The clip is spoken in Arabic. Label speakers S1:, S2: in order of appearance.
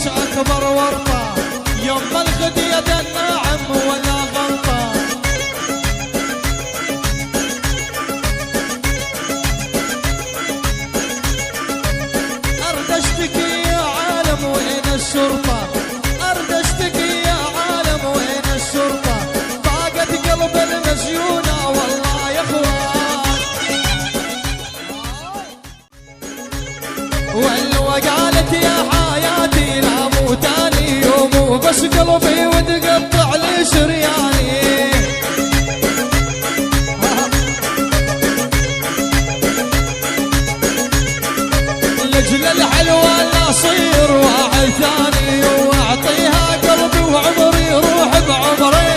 S1: وجهك اكبر ورطه، يما الغدية الناعم ولا غلطه. ارد اشتكي يا عالم وين الشرطه، ارد اشتكي يا عالم وين الشرطه، طاقت قلب المسجونه والله يا اخوان. قالت يا حياتي لا مو تاني يوم، بس قلبي وتقطع لي شرياني. لجل الحلوة لا صير واحد ثاني، واعطيها قلبي وعمري يروح بعمري.